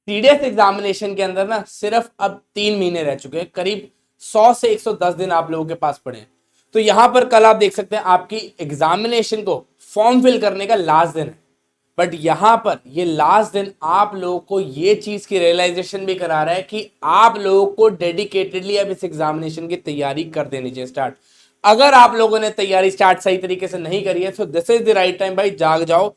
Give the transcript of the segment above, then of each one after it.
CDS examination के अंदर ना सिर्फ अब 3 महीने रह चुके हैं, करीब 100 से 110 दिन आप लोगों के पास पड़े हैं। तो यहां पर कल आप देख सकते हैं आपकी एग्जामिनेशन को फॉर्म फिल करने का लास्ट दिन है, बट यहां पर ये लास्ट दिन आप लोगों को ये चीज की रियलाइजेशन भी करा रहा है कि आप लोगों को डेडिकेटेडली अब इस एग्जामिनेशन की तैयारी कर देनी चाहिए स्टार्ट। अगर आप लोगों ने तैयारी स्टार्ट सही तरीके से नहीं करी है तो this is the right time भाई, जाग जाओ।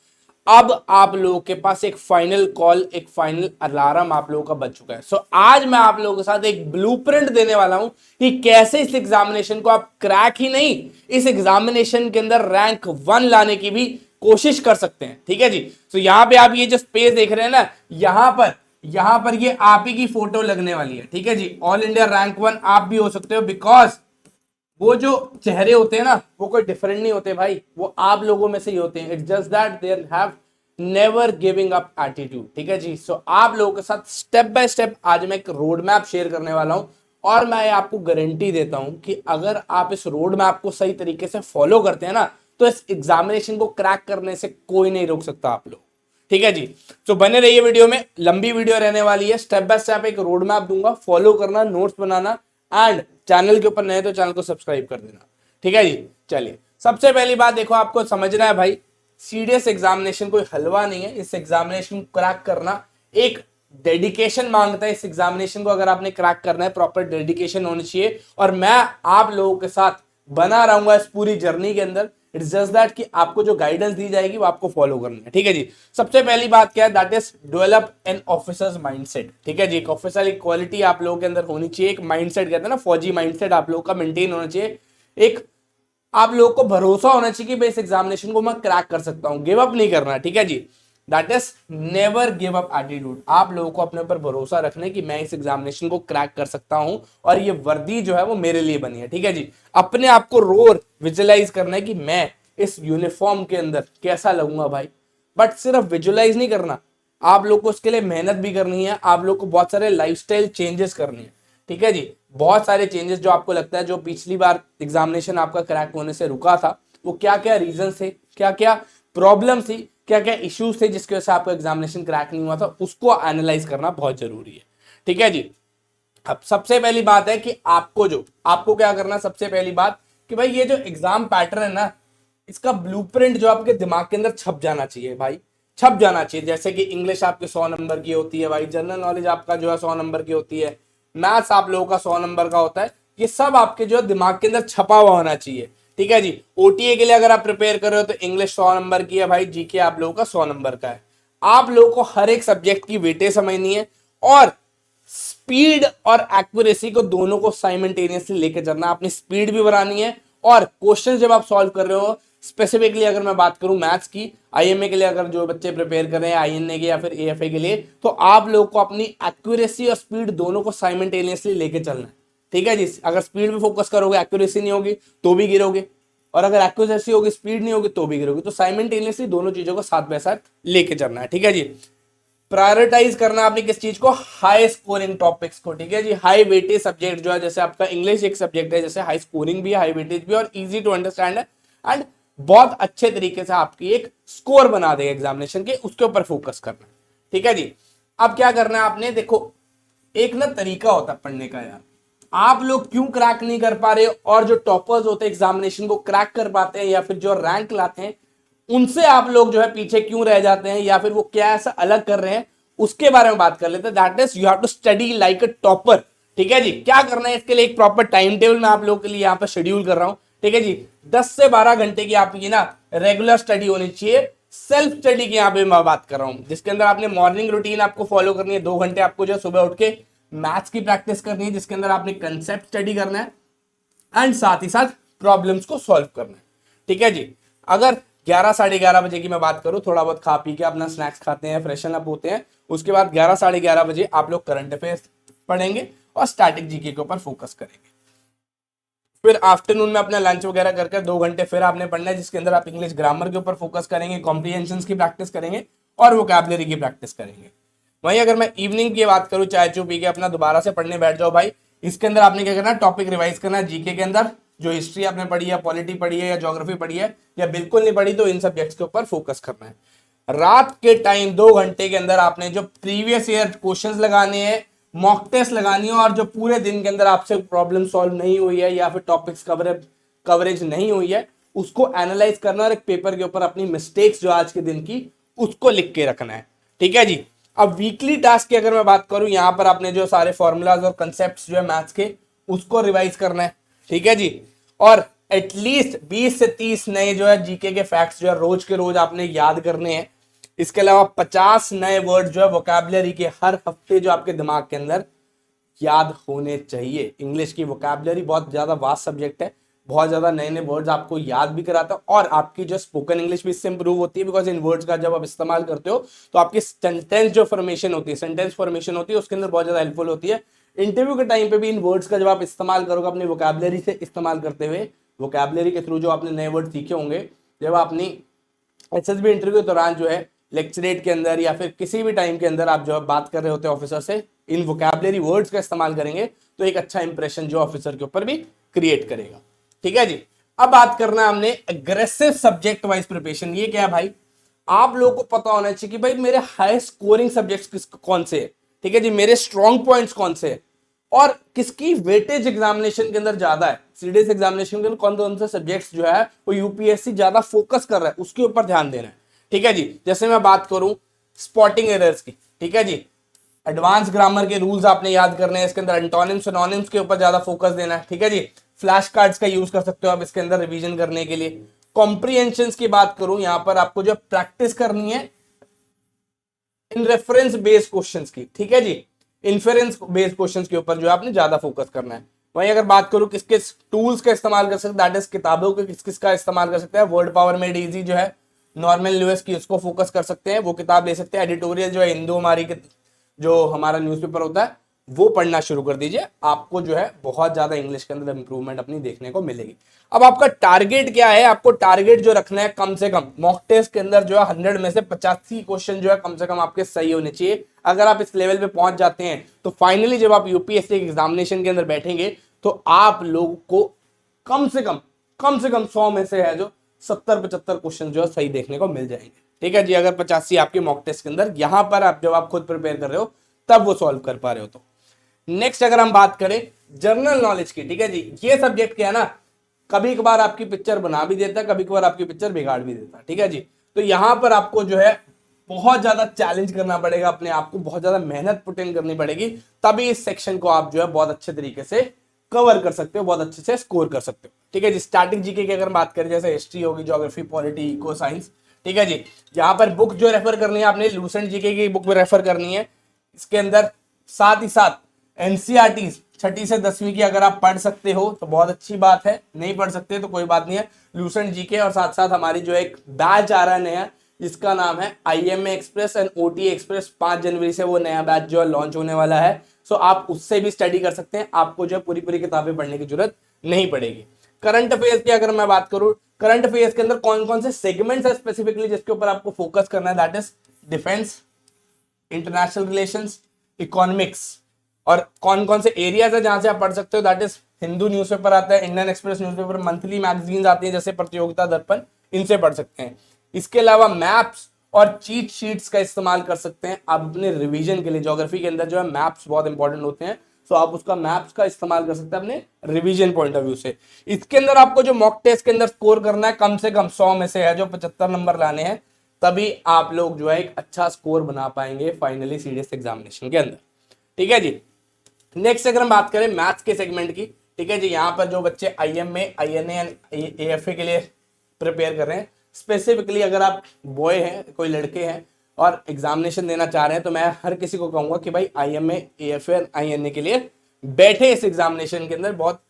अब आप लोगों के पास एक फाइनल कॉल, एक फाइनल अलार्म आप लोगों का बच चुका है। सो आज मैं आप लोगों के साथ एक ब्लूप्रिंट देने वाला हूं कि कैसे इस एग्जामिनेशन को आप क्रैक ही नहीं, इस एग्जामिनेशन के अंदर रैंक 1 लाने की भी कोशिश कर सकते हैं। ठीक है जी। तो यहां पे आप ये जो स्पेस देख रहे हैं ना, यहां पर ये आप ही की फोटो लगने वाली है। ठीक है जी। ऑल इंडिया रैंक 1 आप भी हो सकते हो, बिकॉज वो जो चेहरे होते हैं ना वो कोई डिफरेंट नहीं होते भाई, वो आप लोगों में से ही होते हैं। It's just that they have never giving up attitude. ठीक है जी। सो आप लोगों के साथ स्टेप बाय स्टेप आज मैं एक रोड मैप शेयर करने वाला हूं, और मैं आपको गारंटी देता हूं कि अगर आप इस रोड मैप को सही तरीके से फॉलो करते हैं ना, तो इस एग्जामिनेशन को क्रैक करने से कोई नहीं रोक सकता आप लोग। ठीक है जी। तो बने रहिए वीडियो में, लंबी वीडियो रहने वाली है, स्टेप बाय स्टेप एक रोड मैप दूंगा, फॉलो करना, नोट्स बनाना, एंड चैनल के ऊपर नए तो चैनल को सब्सक्राइब कर देना। ठीक है जी। चलिए, सबसे पहली बात देखो, आपको समझना है भाई, सीडीएस एग्जामिनेशन कोई हलवा नहीं है। इस एग्जामिनेशन को क्रैक करना एक डेडिकेशन मांगता है। इस एग्जामिनेशन को अगर आपने क्रैक करना है, प्रॉपर डेडिकेशन होनी चाहिए, और मैं आप लोगों के साथ बना रहूंगा इस पूरी जर्नी के अंदर। इट्स जस्ट दैट कि आपको जो गाइडेंस दी जाएगी वो आपको फॉलो करनी है। ठीक है जी। सबसे पहली बात क्या है, that is develop an officers mindset. ठीक है जी। एक ऑफिसर क्वालिटी आप लोगों के अंदर होनी चाहिए, एक माइंडसेट कहते हैं ना, फौजी माइंडसेट आप लोगों का मेंटेन होना चाहिए। एक आप लोगों को भरोसा होना चाहिए कि भाई इस एग्जामिनेशन को मैं क्रैक कर सकता हूं, गिव अप नहीं करना। ठीक है जी। That is never give up attitude. आप लोगों को अपने ऊपर भरोसा रखना है कि मैं इस एग्जामिनेशन को क्रैक कर सकता हूं, और ये वर्दी जो है वो मेरे लिए बनी है। ठीक है जी। अपने आप को रोर विजुअलाइज करना है कि मैं इस यूनिफॉर्म के अंदर कैसा लगूंगा भाई, बट सिर्फ विजुअलाइज नहीं करना, आप लोग को उसके लिए मेहनत भी करनी है। आप लोग को बहुत सारे लाइफस्टाइल चेंजेस करनी है। ठीक है जी। बहुत सारे चेंजेस जो आपको लगता है जो पिछली बार एग्जामिनेशन आपका क्रैक होने से रुका था, वो क्या क्या रीजन थे, क्या क्या प्रॉब्लम थी, क्या क्या इश्यूज थे जिसकी वजह से आपका एग्जामिनेशन क्रैक नहीं हुआ था, उसको एनालाइज करना बहुत जरूरी है। ठीक है जी। अब सबसे पहली बात है कि आपको क्या करना, सबसे पहली बात कि भाई ये जो एग्जाम पैटर्न है ना, इसका ब्लूप्रिंट जो आपके दिमाग के अंदर छप जाना चाहिए भाई, छप जाना चाहिए। जैसे कि इंग्लिश आपके 100 नंबर की होती है भाई, जनरल नॉलेज आपका जो है 100 नंबर की होती है, मैथ्स आप लोगों का 100 नंबर का होता है। ये सब आपके जो है दिमाग के अंदर छपा हुआ होना चाहिए। ठीक है जी। ओटीए के लिए अगर आप प्रिपेयर कर रहे हो तो इंग्लिश 100 नंबर की है भाई, जीके आप लोगों का 100 नंबर का है। आप लोगों को हर एक सब्जेक्ट की वेटेज समझनी है, और स्पीड और एक्यूरेसी को दोनों को साइमल्टेनियसली लेके चलना। अपनी स्पीड भी बढ़ानी है, और क्वेश्चन जब आप सॉल्व कर रहे हो, स्पेसिफिकली अगर मैं बात करूं मैथ्स की, आईएमए के लिए अगर जो बच्चे प्रिपेयर कर रहे हैं, आईएनए के या फिर एएफए के लिए, तो आप लोग को अपनी एक्यूरेसी और स्पीड दोनों को साइमल्टेनियसली लेके चलना है। ठीक है जी। अगर स्पीड पे फोकस करोगे, एक्यूरेसी नहीं होगी तो भी गिरोगे, और अगर एक्यूरेसी होगी, स्पीड नहीं होगी तो भी गिरोगे। तो साइमल्टेनियसली दोनों चीजों को साथ बाय साथ लेके चलना है। ठीक है जी। प्रायोरिटाइज करना आपने किस चीज को, हाई स्कोरिंग टॉपिक्स को। ठीक है जी। हाई वेटेज सब्जेक्ट जो है, जैसे आपका इंग्लिश एक सब्जेक्ट है, जैसे हाई स्कोरिंग भी है, हाई वेटेज भी, और इजी टू अंडरस्टैंड है, एंड बहुत अच्छे तरीके से आपकी एक स्कोर बना देगा एग्जामिनेशन के, उसके ऊपर फोकस करना। ठीक है जी। अब क्या करना है आपने, देखो एक ना तरीका होता है पढ़ने का यार, आप लोग क्यों क्रैक नहीं कर पा रहे, और जो टॉपर्स होते हैं एग्जामिनेशन को क्रैक कर पाते हैं या फिर जो रैंक लाते हैं, उनसे आप लोग जो है पीछे क्यों रह जाते हैं, या फिर वो क्या ऐसा अलग कर रहे हैं, उसके बारे में बात कर लेते हैं। That is you have to study like a topper. ठीक है जी। क्या करना है, इसके लिए एक प्रॉपर टाइम टेबल मैं आप लोगों के लिए यहाँ पर शेड्यूल कर रहा हूं। ठीक है जी। 10 से 12 घंटे की आपकी ना रेगुलर स्टडी होनी चाहिए। सेल्फ स्टडी की यहाँ पे मैं बात कर रहा हूं, जिसके अंदर आपने मॉर्निंग रूटीन आपको फॉलो करनी है। 2 घंटे आपको जो है सुबह उठ के मैथ्स की प्रैक्टिस करनी है, जिसके अंदर आपने कंसेप्ट स्टडी करना है, एंड साथ ही साथ प्रॉब्लम्स को सॉल्व करना है। ठीक है जी। अगर 11 साढ़े 11 बजे की मैं बात करूं, थोड़ा बहुत खा पी के अपना स्नैक्स खाते हैं, फ्रेशन अप होते हैं, उसके बाद 11 साढ़े 11 बजे आप लोग करंट अफेयर्स पढ़ेंगे और स्टैटिक जीके के ऊपर फोकस करेंगे। फिर आफ्टरनून में अपना लंच वगैरह करके 2 घंटे फिर आपने पढ़ना है, जिसके अंदर आप इंग्लिश ग्रामर के ऊपर फोकस करेंगे, कॉम्प्रिहेंशन की प्रैक्टिस करेंगे, और वोकैबुलरी की प्रैक्टिस करेंगे। वहीं अगर मैं इवनिंग की बात करूं, चाय चू पी के अपना दोबारा से पढ़ने बैठ जाओ भाई। इसके अंदर आपने क्या करना है, टॉपिक रिवाइज करना है। जीके के अंदर जो हिस्ट्री आपने पढ़ी है, पॉलिटी पढ़ी है, या ज्योग्राफी पढ़ी है, या बिल्कुल नहीं पढ़ी, तो इन सब्जेक्ट्स के ऊपर फोकस करना है। रात के टाइम 2 घंटे के अंदर आपने जो प्रीवियस ईयर क्वेश्चंस लगाने हैं, मॉक टेस्ट लगानी है, और जो पूरे दिन के अंदर आपसे प्रॉब्लम सॉल्व नहीं हुई है या फिर टॉपिक्स कवरेज नहीं हुई है, उसको एनालाइज करना और एक पेपर के ऊपर अपनी मिस्टेक्स जो आज के दिन की उसको लिख के रखना है। ठीक है जी। अब वीकली टास्क की अगर मैं बात करूं, यहां पर आपने जो सारे फॉर्मूलाज और कंसेप्ट जो है मैथ्स के उसको रिवाइज करना है। ठीक है जी। और एटलीस्ट 20 से 30 नए जो है जीके के फैक्ट्स जो है रोज के रोज आपने याद करने हैं। इसके अलावा 50 नए वर्ड जो है वोकैबुलरी के हर हफ्ते जो आपके दिमाग के अंदर याद होने चाहिए। इंग्लिश की वोकैबुलरी बहुत ज्यादा वास्ट सब्जेक्ट है, बहुत ज्यादा नए नए वर्ड्स आपको याद भी कराता है, और आपकी जो स्पोकन इंग्लिश भी इससे इंप्रूव होती है, बिकॉज इन वर्ड्स का जब आप इस्तेमाल करते हो तो आपकी सेंटेंस जो फॉर्मेशन होती है, सेंटेंस फॉर्मेशन होती है, उसके अंदर बहुत ज्यादा हेल्पफुल होती है। इंटरव्यू के टाइम पे भी इन वर्ड्स का जब आप इस्तेमाल करोगे अपनी वोकैबुलरी से इस्तेमाल करते हुए, वोकैबुलरी के थ्रू जो आपने नए वर्ड सीखे होंगे, जब अपनी एसएसबी इंटरव्यू के दौरान जो है लेक्चरेट के अंदर या फिर किसी भी टाइम के अंदर आप जो है बात कर रहे होते हैं ऑफिसर से, इन वोकैबुलरी वर्ड्स का इस्तेमाल करेंगे तो एक अच्छा इंप्रेशन जो ऑफिसर के ऊपर भी क्रिएट करेगा। ठीक है जी। अब बात करना है हमने एग्रेसिव सब्जेक्ट वाइज प्रिपरेशन। ये क्या है भाई, आप लोगों को पता होना चाहिए कि भाई मेरे हाई स्कोरिंग सब्जेक्ट्स कौन से है। ठीक है जी। मेरे स्ट्रॉन्ग पॉइंट्स कौन से है और किसकी वेटेज एग्जामिनेशन के अंदर ज्यादा है, सीडीएस एग्जामिनेशन के अंदर कौन कौन से सब्जेक्ट्स जो है वो यूपीएससी ज्यादा फोकस कर रहा है, उसके ऊपर ध्यान देना है। ठीक है जी। जैसे मैं बात करूं स्पॉटिंग एरर्स की, ठीक है जी, एडवांस ग्रामर के रूल्स आपने याद करने हैं, इसके अंदर एंटोनिम्स सिनोनिम्स के ऊपर ज्यादा फोकस देना है। ठीक है जी। फ्लैश कार्ड्स का यूज कर सकते हो आप इसके अंदर रिवीजन करने के लिए। कॉम्प्रिहेंशन की बात करूं, यहां पर आपको जो प्रैक्टिस करनी है इन रेफरेंस बेस्ड क्वेश्चंस की। ठीक है जी। इन्फेरेंस बेस्ड क्वेश्चंस के ऊपर जो आपने ज्यादा फोकस करना है। वहीं अगर बात करूं किस किस टूल्स का इस्तेमाल कर सकते हैं, दैट इज किताबों के किस किस का इस्तेमाल कर सकते हैं, वर्ड पावर मेड इजी जो है नॉर्मल ल्यूइस की, उसको फोकस कर सकते हैं, वो किताब ले सकते हैं। एडिटोरियल जो है हिंदू हमारी जो हमारा न्यूज़पेपर होता है वो पढ़ना शुरू कर दीजिए, आपको जो है बहुत ज्यादा इंग्लिश के अंदर इंप्रूवमेंट अपनी देखने को मिलेगी। अब आपका टारगेट क्या है, आपको टारगेट जो रखना है कम से कम मॉक टेस्ट के अंदर जो है 100 में से 85 क्वेश्चन जो है कम से कम आपके सही होने चाहिए। अगर आप इस लेवल पे पहुंच जाते हैं तो फाइनली जब आप यूपीएससी एग्जामिनेशन के अंदर बैठेंगे तो आप लोगों को कम से कम 100 में से है जो 70-75 क्वेश्चन जो है सही देखने को मिल जाएंगे। ठीक है जी। अगर 85 आपके मॉक टेस्ट के अंदर यहां पर आप जब आप खुद प्रिपेयर कर रहे हो तब वो सॉल्व कर पा रहे हो तो। नेक्स्ट अगर हम बात करें जनरल नॉलेज की, ठीक है जी, ये सब्जेक्ट क्या है ना, कभी कभार आपकी पिक्चर बना भी देता है, कभी कभार आपकी पिक्चर बिगाड़ भी देता है। ठीक है जी। तो यहां पर आपको जो है बहुत ज्यादा चैलेंज करना पड़ेगा अपने आप को, बहुत ज्यादा मेहनत पुट इन करनी पड़ेगी, तभी इस सेक्शन को आप जो है बहुत अच्छे तरीके से कवर कर सकते हो, बहुत अच्छे से स्कोर कर सकते हो। ठीक है जी। स्टैटिक जीके की अगर बात करें, जैसे हिस्ट्री होगी, ज्योग्राफी, पॉलिटी, इको साइंस, ठीक है जी, यहाँ पर बुक जो रेफर करनी है आपने लूसेंट जीके की बुक में रेफर करनी है। इसके अंदर साथ ही साथ एनसीईआरटी 6ठी से 10वीं की अगर आप पढ़ सकते हो तो बहुत अच्छी बात है, नहीं पढ़ सकते तो कोई बात नहीं है, लूसेंट जीके और साथ साथ हमारी जो एक बैच आ रहा है नया जिसका नाम है IMA express and OT express, 5 जनवरी से वो नया बैच जो है लॉन्च होने वाला है। सो आप उससे भी स्टडी कर सकते हैं, आपको जो पूरी पूरी किताबें पढ़ने की जरूरत नहीं पड़ेगी। करंट अफेयर्स की अगर मैं बात करूं, करंट अफेयर्स के अंदर कौन कौन से सेगमेंट्स है स्पेसिफिकली जिसके ऊपर आपको फोकस करना है, that is defence, international relations, economics, और कौन कौन से एरियाज है जहां से आप पढ़ सकते हो, दैट इज हिंदू न्यूज़पेपर आता है, Indian express newspaper, monthly magazines आती हैं जैसे प्रतियोगिता दर्पण, इनसे पढ़ सकते हैं। इसके अलावा मैप्स और चीट शीट्स का इस्तेमाल कर सकते हैं आप अपने रिवीजन के लिए। ज्योग्राफी के अंदर जो है मैप्स बहुत इंपॉर्टेंट होते हैं, सो आप उसका मैप्स का इस्तेमाल कर सकते हैं अपने रिवीजन पॉइंट ऑफ व्यू से। इसके अंदर आपको जो मॉक टेस्ट के अंदर स्कोर करना है कम से कम 100 में से है जो 75 नंबर लाने हैं, तभी आप लोग जो है एक अच्छा स्कोर बना पाएंगे फाइनली सीडीएस एग्जामिनेशन के अंदर। ठीक है जी। नेक्स्ट अगर हम बात करें मैथ्स के सेगमेंट की, ठीक है जी, यहाँ पर जो बच्चे आईएमए, आईएनए एंड एएफए के लिए प्रिपेयर कर रहे हैं, स्पेसिफिकली अगर आप बॉय हैं, कोई लड़के हैं और एग्जामिनेशन देना चाह रहे हैं, तो मैं हर किसी को कहूंगा कि भाई आईएमए, एएफए, आईएनए के लिए बैठे इस एग्जामिनेशन के अंदर, बहुत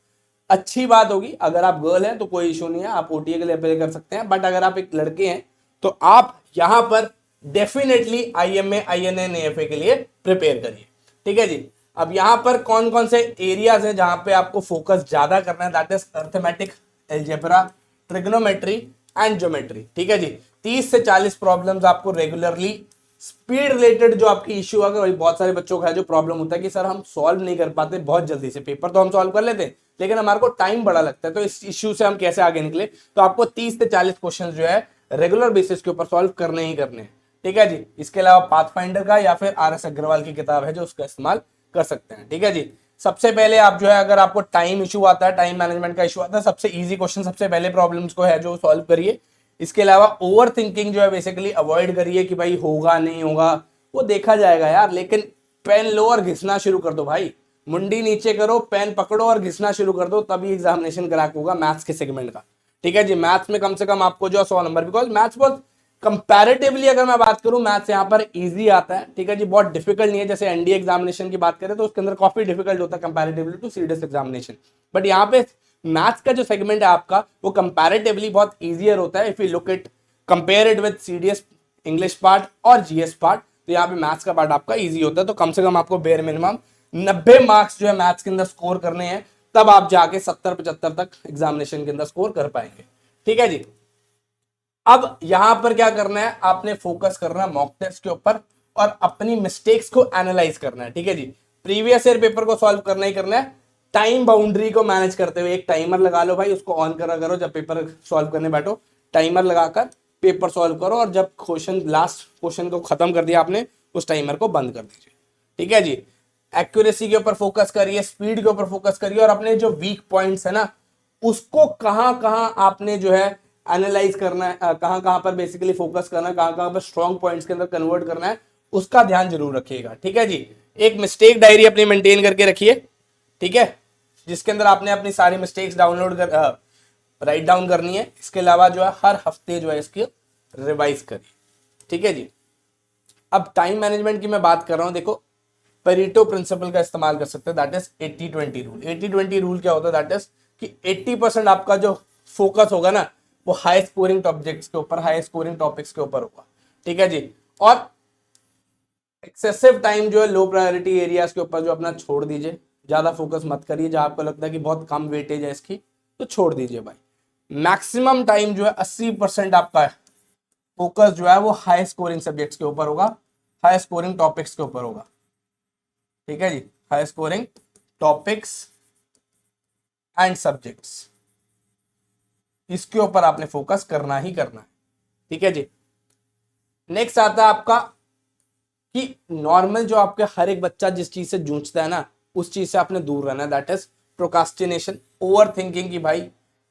अच्छी बात होगी। अगर आप गर्ल हैं तो कोई इशू नहीं है, आप ओटीए के लिए अप्लाई कर सकते हैं, बट अगर आप एक लड़के हैं तो आप यहां पर डेफिनेटली आईएमए, आईएनए, एएफए के लिए प्रिपेयर करिए। ठीक है जी। अब यहां पर कौन कौन से एरियाज हैं जहां पे आपको फोकस ज्यादा करना है, that is arithmetic, algebra, trigonometry and geometry. ठीक है जी। 30 से 40 प्रॉब्लम्स आपको रेगुलरली स्पीड रिलेटेड जो आपकी इश्यू है, वही बहुत सारे बच्चों का जो प्रॉब्लम होता है कि सर हम सॉल्व नहीं कर पाते बहुत जल्दी से, पेपर तो हम सॉल्व कर लेते हैं लेकिन हमारे को टाइम बड़ा लगता है, तो इस इश्यू से हम कैसे आगे निकले। तो आपको 30 से 40 क्वेश्चन जो है रेगुलर बेसिस के ऊपर सॉल्व करने ही करने हैं। ठीक है जी। इसके अलावा पाथफाइंडर का या फिर RS अग्रवाल की किताब है जो उसका इस्तेमाल कर सकते हैं। ठीक है जी। सबसे पहले आप जो है अगर आपको टाइम इशू आता है, टाइम मैनेजमेंट का इशू आता है, सबसे इजी क्वेश्चन सबसे पहले प्रॉब्लम्स को है जो सॉल्व करिए। इसके अलावा ओवर थिंकिंग जो है बेसिकली अवॉइड करिए कि भाई होगा नहीं होगा, वो देखा जाएगा यार, लेकिन पेन लो और घिसना शुरू कर दो भाई, मुंडी नीचे करो, पेन पकड़ो और घिसना शुरू कर दो, तभी एग्जामिनेशन क्रैक होगा मैथ्स के सेगमेंट का। ठीक है जी। मैथ्स में कम से कम आपको जो 100 नंबर, बिकॉज मैथ्स बहुत कंपैरेटिवली अगर मैं बात करूं मैथ्स यहाँ पर इजी आता है। ठीक है जी। बहुत डिफिकल्ट नहीं है, जैसे एनडीए एग्जामिनेशन की बात करें तो उसके अंदर काफी डिफिकल्ट होता है comparatively to CDS examination, but यहाँ पे मैथ्स का जो सेगमेंट है आपका वो कंपैरेटिवली बहुत इजियर होता है। If you look it compare it with CDS English part और जीएस पार्ट, तो यहाँ पे मैथ्स का पार्ट आपका इजी होता है। तो कम से कम आपको बेयर मिनिमम 90 मार्क्स जो है मैथ्स के अंदर स्कोर करने हैं, तब आप जाके 70-75 तक एग्जामिनेशन के अंदर स्कोर कर पाएंगे। ठीक है जी। अब यहां पर क्या करना है, आपने फोकस करना है मॉक टेस्ट के ऊपर और अपनी मिस्टेक्स को एनालाइज करना है। ठीक है जी। प्रीवियस ईयर पेपर को सॉल्व करना ही करना है, टाइम बाउंड्री को मैनेज करते हुए। एक टाइमर लगा लो भाई, उसको ऑन करा करो जब पेपर सॉल्व करने बैठो, टाइमर लगाकर पेपर सॉल्व करो, और जब क्वेश्चन लास्ट क्वेश्चन को खत्म कर दिया आपने, उस टाइमर को बंद कर दीजिए। ठीक है जी। एक्यूरेसी के ऊपर फोकस करिए, स्पीड के ऊपर फोकस करिए, और अपने जो वीक पॉइंट्स है ना उसको कहां कहां आपने जो है एनालाइज करना है, कहां कहां पर बेसिकली फोकस करना है, कहां कहां पर स्ट्रॉन्ग पॉइंट्स के अंदर कन्वर्ट करना है, उसका ध्यान जरूर रखिएगा। ठीक है जी। एक मिस्टेक डायरी अपनी मेंटेन करके रखिए, ठीक है, जिसके अंदर आपने अपनी सारी मिस्टेक्स डाउनलोड कर राइट डाउन करनी है। इसके अलावा जो है हर हफ्ते जो है इसकी रिवाइज करिए। ठीक है जी। अब टाइम मैनेजमेंट की मैं बात कर रहा हूं, देखो पेरेटो प्रिंसिपल का इस्तेमाल कर सकते हैं, दैट इज 80-20 रूल। 80-20 रूल क्या होता है, दैट इज कि 80% आपका जो फोकस होगा ना वो हाई स्कोरिंग सब्जेक्ट्स के ऊपर, हाई स्कोरिंग टॉपिक्स के ऊपर होगा। ठीक है जी। और एक्सेसिव टाइम जो है लो प्रायोरिटी एरियाज के ऊपर जो अपना छोड़ दीजिए, ज्यादा फोकस मत करिए, जहां आपको लगता है कि बहुत कम वेटेज है इसकी तो छोड़ दीजिए भाई। मैक्सिमम टाइम जो है 80% आपका फोकस जो है वो हाई स्कोरिंग सब्जेक्ट्स के ऊपर होगा, हाई स्कोरिंग टॉपिक्स के ऊपर होगा। ठीक है जी। High scoring topics and subjects, इसके ऊपर आपने फोकस करना ही करना है। ठीक है जी। नेक्स्ट आता है आपका कि नॉर्मल जो आपके हर एक बच्चा जिस चीज से जूझता है ना उस चीज से आपने दूर रहना है, that is procrastination, over thinking. की भाई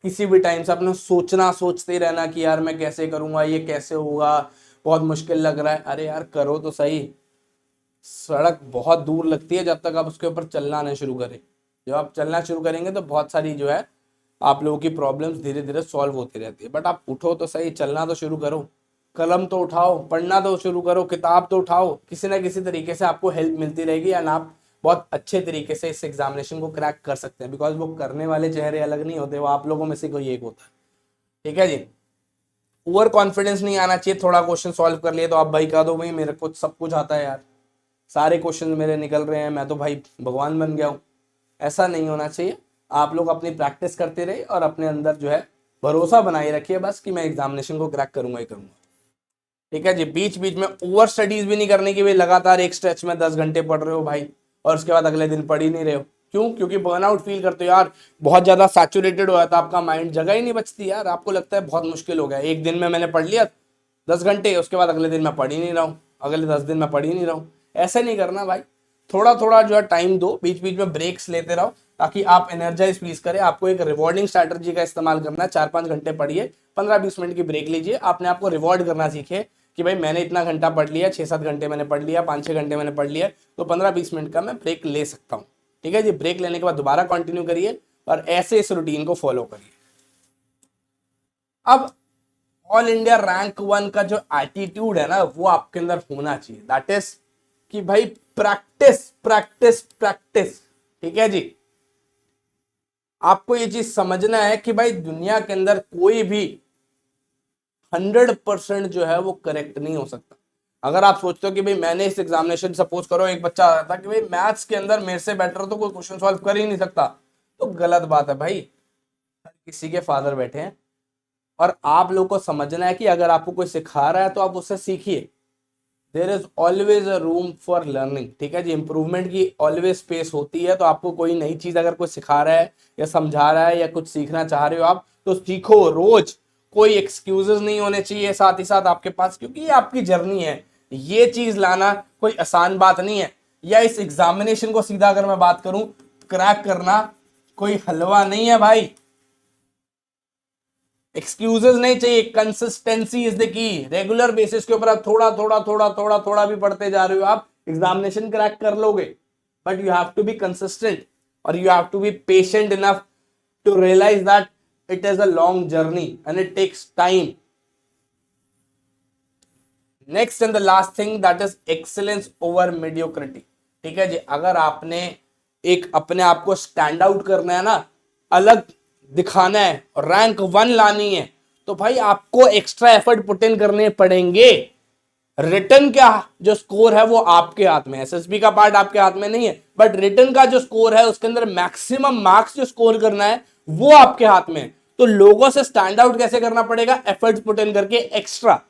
किसी भी टाइम से अपने सोचना, सोचते ही रहना कि यार मैं कैसे करूंगा, ये कैसे होगा, बहुत मुश्किल लग रहा है। अरे यार करो तो सही, सड़क बहुत दूर लगती है जब तक आप उसके ऊपर चलना ना शुरू करें। जब आप चलना शुरू करेंगे तो बहुत सारी जो है आप लोगों की प्रॉब्लम्स धीरे धीरे सॉल्व होती रहती है। बट आप उठो तो सही, चलना तो शुरू करो, कलम तो उठाओ, पढ़ना तो शुरू करो, किताब तो उठाओ, किसी ना किसी तरीके से आपको हेल्प मिलती रहेगी एंड आप बहुत अच्छे तरीके से इस एग्जामिनेशन को क्रैक कर सकते हैं। बिकॉज वो करने वाले चेहरे अलग नहीं होते, वो आप लोगों में से कोई एक होता है। ठीक है जी। ओवर कॉन्फिडेंस नहीं आना चाहिए, थोड़ा क्वेश्चन सॉल्व कर लिए तो आप भाई कह दो भाई मेरे को सब कुछ आता है यार, सारे क्वेश्चन मेरे निकल रहे हैं, मैं तो भाई भगवान बन गया हूँ। ऐसा नहीं होना चाहिए। आप लोग अपनी प्रैक्टिस करते रहे और अपने अंदर जो है भरोसा बनाए रखिए बस कि मैं एग्जामिनेशन को क्रैक करूंगा ही करूंगा। ठीक है जी। बीच बीच में ओवर स्टडीज भी नहीं करने की, भाई लगातार एक स्ट्रेच में 10 घंटे पढ़ रहे हो भाई और उसके बाद अगले दिन पढ़ ही नहीं रहे हो। क्यों? क्योंकि बर्नआउट फील करते हो यार, बहुत ज्यादा सैचुरेटेड हो जाता है आपका माइंड, जगह ही नहीं बचती यार, आपको लगता है बहुत मुश्किल हो गया, एक दिन में मैंने पढ़ लिया 10 घंटे, उसके बाद अगले दिन मैं पढ़ ही नहीं रहा हूँ, अगले 10 दिन मैं पढ़ ही नहीं रहा हूँ। ऐसा नहीं करना भाई, थोड़ा थोड़ा जो है टाइम दो, बीच बीच में ब्रेक्स लेते रहो ताकि आप एनर्जाइज फील करें। आपको एक रिवॉर्डिंग स्ट्रैटेजी का इस्तेमाल करना है, 4-5 घंटे पढ़िए, 15-20 मिनट की ब्रेक लीजिए, आपने आपको रिवॉर्ड करना सीखे कि भाई मैंने इतना घंटा पढ़ लिया, 6-7 घंटे मैंने पढ़ लिया, 5-6 घंटे मैंने पढ़ लिया, तो 15-20 मिनट का मैं ब्रेक ले सकता हूँ। ठीक है जी। ब्रेक लेने के बाद दोबारा कंटिन्यू करिए और ऐसे इस रूटीन को फॉलो करिए। अब ऑल इंडिया रैंक 1 का जो एटीट्यूड है ना वो आपके अंदर होना चाहिए, दैट इज कि भाई प्रैक्टिस प्रैक्टिस प्रैक्टिस। ठीक है जी। आपको ये चीज समझना है कि भाई दुनिया के अंदर कोई भी 100% जो है वो करेक्ट नहीं हो सकता। अगर आप सोचते हो कि भाई मैंने इस एग्जामिनेशन, सपोज करो एक बच्चा आता था कि भाई मैथ्स के अंदर मेरे से बेटर तो कोई क्वेश्चन सॉल्व कर ही नहीं सकता, तो गलत बात है भाई। हर किसी के फादर बैठे हैं और आप लोग को समझना है कि अगर आपको कोई सिखा रहा है तो आप उससे सीखिए। There is always a room for learning. ठीक है जी। इंप्रूवमेंट की ऑलवेज स्पेस होती है, तो आपको कोई नई चीज अगर कोई सिखा रहा है या समझा रहा है या कुछ सीखना चाह रहे हो आप तो सीखो रोज, कोई एक्सक्यूजेस नहीं होने चाहिए साथ ही साथ आपके पास, क्योंकि ये आपकी जर्नी है। ये चीज लाना कोई आसान बात नहीं है, या इस एग्जामिनेशन को सीधा अगर मैं बात करूं क्रैक करना कोई हलवा नहीं है भाई। एक्सक्यूजेस नहीं चाहिए, consistency is the key. Regular basis के ऊपर आप थोड़ा थोड़ा थोड़ा थोड़ा थोड़ा भी पढ़ते जा रहे हो, आप एग्जामिनेशन क्रैक कर लोगे। But you have to be consistent और you have to be patient enough to realize that it is a long journey and it takes time. Next and the last thing that is excellence over mediocrity. ठीक है जी, अगर आपने एक अपने आप को stand out करना है ना, अलग दिखाना है और रैंक 1 लानी है, तो भाई आपको एक्स्ट्रा एफर्ट पुट इन करने पड़ेंगे। रिटन का जो स्कोर है वो आपके हाथ में, एसएसबी का पार्ट आपके हाथ में नहीं है, बट रिटन का जो स्कोर है उसके अंदर मैक्सिमम मार्क्स जो स्कोर करना है वो आपके हाथ में। तो लोगों से स्टैंड आउट कैसे करना पड़ेगा, एफर्ट्स पुट इन करके एक्स्ट्रा।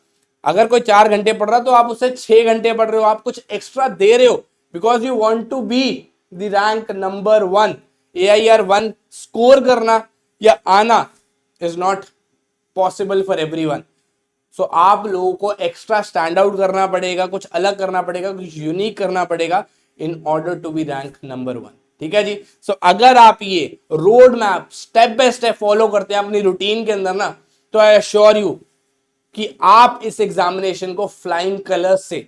अगर कोई 4 घंटे पढ़ रहा है तो आप उससे 6 घंटे पढ़ रहे हो, आप कुछ एक्स्ट्रा दे रहे हो because you want to be the rank number 1। AIR 1 score करना या आना is not possible for everyone. So आप लोगों को एक्स्ट्रा स्टैंड आउट करना पड़ेगा, कुछ अलग करना पड़ेगा, कुछ यूनिक करना पड़ेगा in order to be rank number 1। ठीक है जी। सो अगर आप ये road map step by step follow करते हैं अपनी रूटीन के अंदर ना, तो आई अश्योर यू कि आप इस एग्जामिनेशन को फ्लाइंग कलर्स से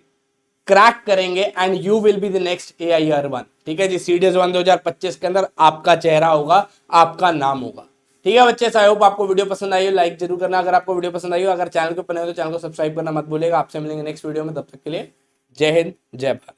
क्रैक करेंगे and you will be the next AIR 1। ठीक है जी, सीडीएस 1 2025 के अंदर आपका चेहरा होगा, आपका नाम होगा। ठीक है बच्चे, आई होप आपको वीडियो पसंद आई हो, लाइक जरूर करना अगर आपको वीडियो पसंद आई हो। अगर चैनल को नए हो तो चैनल को सब्सक्राइब करना मत भूलिएगा। आपसे मिलेंगे नेक्स्ट वीडियो में, तब तक के लिए जय हिंद जय भारत।